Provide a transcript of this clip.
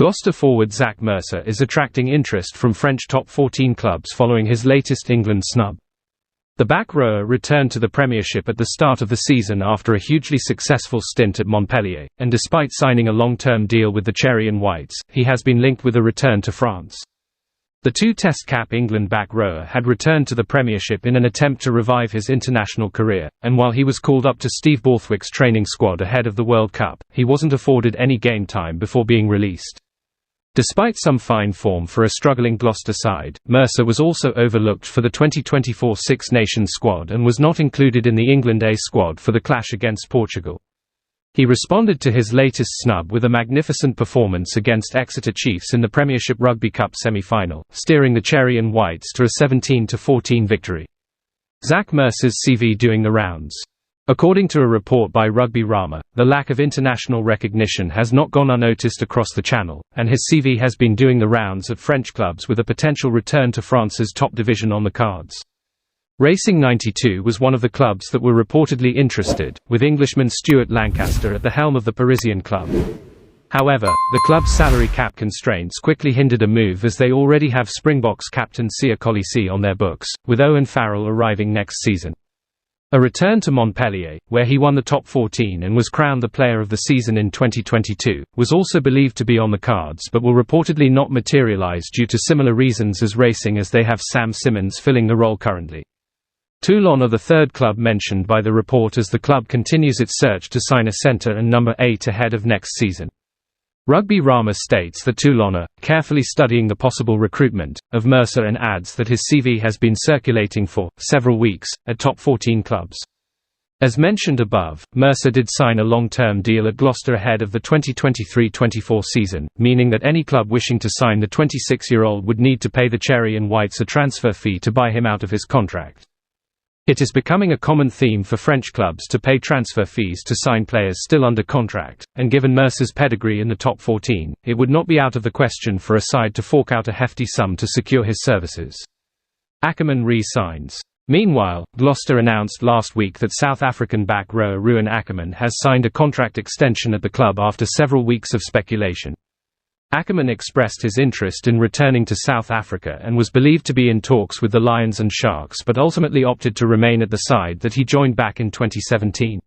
Gloucester forward Zach Mercer is attracting interest from French top 14 clubs following his latest England snub. The back rower returned to the Premiership at the start of the season after a hugely successful stint at Montpellier, and despite signing a long-term deal with the Cherry and Whites, he has been linked with a return to France. The two-test cap England back rower had returned to the Premiership in an attempt to revive his international career, and while he was called up to Steve Borthwick's training squad ahead of the World Cup, he wasn't afforded any game time before being released. Despite some fine form for a struggling Gloucester side, Mercer was also overlooked for the 2024 Six Nations squad and was not included in the England A squad for the clash against Portugal. He responded to his latest snub with a magnificent performance against Exeter Chiefs in the Premiership Rugby Cup semi-final, steering the Cherry and Whites to a 17-14 victory. Zach Mercer's CV doing the rounds. According to a report by Rugby Rama, the lack of international recognition has not gone unnoticed across the channel, and his CV has been doing the rounds at French clubs with a potential return to France's top division on the cards. Racing 92 was one of the clubs that were reportedly interested, with Englishman Stuart Lancaster at the helm of the Parisian club. However, the club's salary cap constraints quickly hindered a move as they already have Springboks captain Sia Colisi on their books, with Owen Farrell arriving next season. A return to Montpellier, where he won the top 14 and was crowned the player of the season in 2022, was also believed to be on the cards but will reportedly not materialize due to similar reasons as Racing, as they have Sam Simmons filling the role currently. Toulon are the third club mentioned by the report as the club continues its search to sign a centre and number 8 ahead of next season. Rugby Rama states that Toulon are carefully studying the possible recruitment of Mercer and adds that his CV has been circulating for several weeks at top 14 clubs. As mentioned above, Mercer did sign a long-term deal at Gloucester ahead of the 2023-24 season, meaning that any club wishing to sign the 26-year-old would need to pay the Cherry and Whites a transfer fee to buy him out of his contract. It is becoming a common theme for French clubs to pay transfer fees to sign players still under contract, and given Mercer's pedigree in the top 14, it would not be out of the question for a side to fork out a hefty sum to secure his services. Ackerman re-signs. Meanwhile, Gloucester announced last week that South African back rower Ruan Ackerman has signed a contract extension at the club after several weeks of speculation. Ackerman expressed his interest in returning to South Africa and was believed to be in talks with the Lions and Sharks, but ultimately opted to remain at the side that he joined back in 2017.